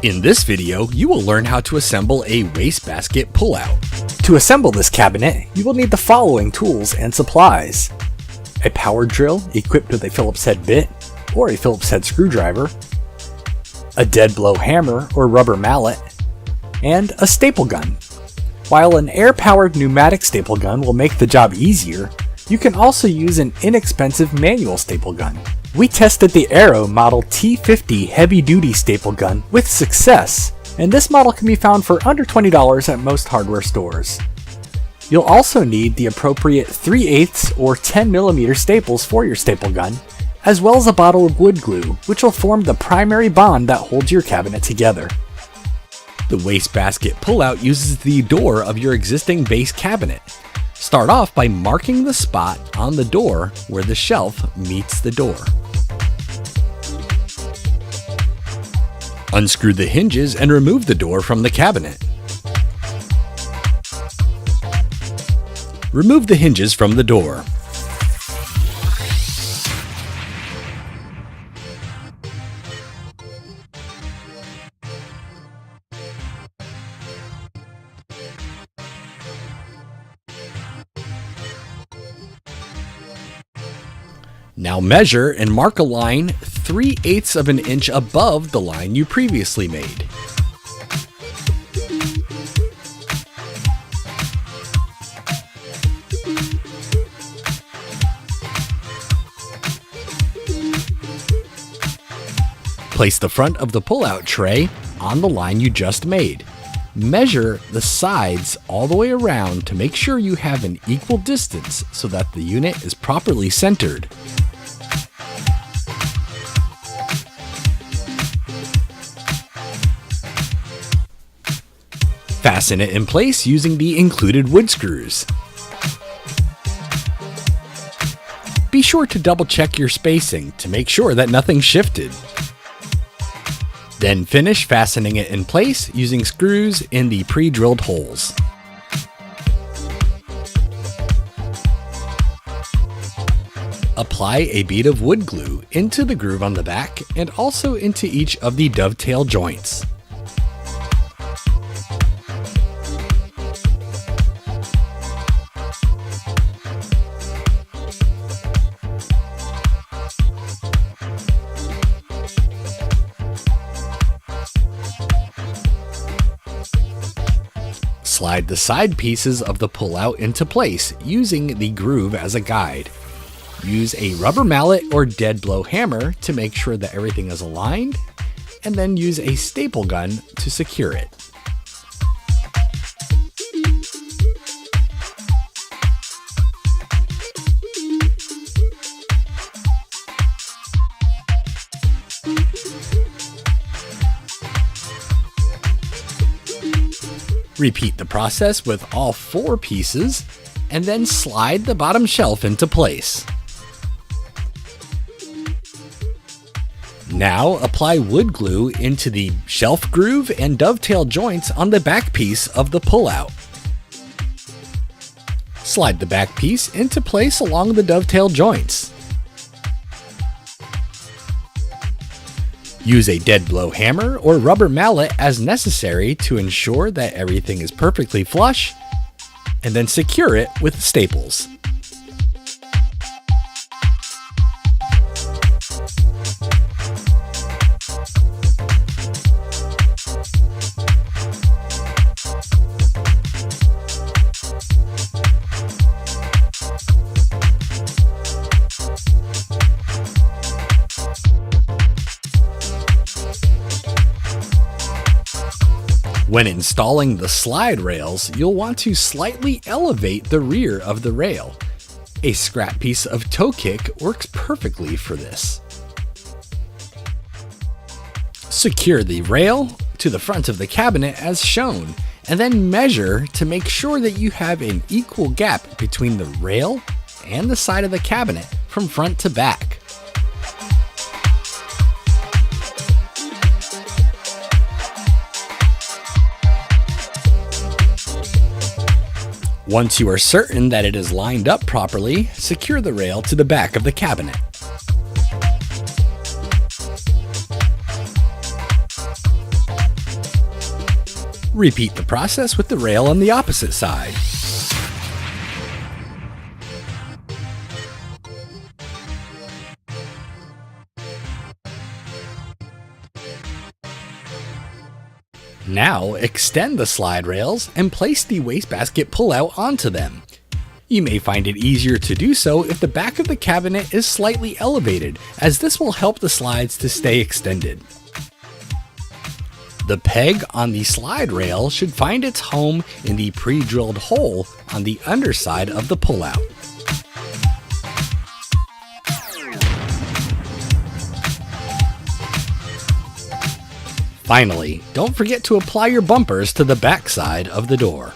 In this video, you will learn how to assemble a wastebasket pullout. To assemble this cabinet, you will need the following tools and supplies: a power drill equipped with a Phillips head bit or a Phillips head screwdriver, a dead blow hammer or rubber mallet, and a staple gun. While an air-powered pneumatic staple gun will make the job easier, you can also use an inexpensive manual staple gun. We tested the Arrow Model T50 heavy-duty staple gun with success, and this model can be found for under $20 at most hardware stores. You'll also need the appropriate 3/8 or 10mm staples for your staple gun, as well as a bottle of wood glue, which will form the primary bond that holds your cabinet together. The wastebasket pullout uses the door of your existing base cabinet. Start off by marking the spot on the door where the shelf meets the door. Unscrew the hinges and remove the door from the cabinet. Remove the hinges from the door. Now measure and mark a line 3/8 of an inch above the line you previously made. Place the front of the pullout tray on the line you just made. Measure the sides all the way around to make sure you have an equal distance so that the unit is properly centered. Fasten it in place using the included wood screws. Be sure to double check your spacing to make sure that nothing shifted. Then finish fastening it in place using screws in the pre-drilled holes. Apply a bead of wood glue into the groove on the back and also into each of the dovetail joints. Slide the side pieces of the pullout into place using the groove as a guide. Use a rubber mallet or dead blow hammer to make sure that everything is aligned, and then use a staple gun to secure it. Repeat the process with all 4 pieces, and then slide the bottom shelf into place. Now apply wood glue into the shelf groove and dovetail joints on the back piece of the pullout. Slide the back piece into place along the dovetail joints. Use a dead blow hammer or rubber mallet as necessary to ensure that everything is perfectly flush, and then secure it with staples. When installing the slide rails, you'll want to slightly elevate the rear of the rail. A scrap piece of toe kick works perfectly for this. Secure the rail to the front of the cabinet as shown, and then measure to make sure that you have an equal gap between the rail and the side of the cabinet from front to back. Once you are certain that it is lined up properly, secure the rail to the back of the cabinet. Repeat the process with the rail on the opposite side. Now, extend the slide rails and place the wastebasket pull-out onto them. You may find it easier to do so if the back of the cabinet is slightly elevated, as this will help the slides to stay extended. The peg on the slide rail should find its home in the pre-drilled hole on the underside of the pull-out. Finally, don't forget to apply your bumpers to the back side of the door.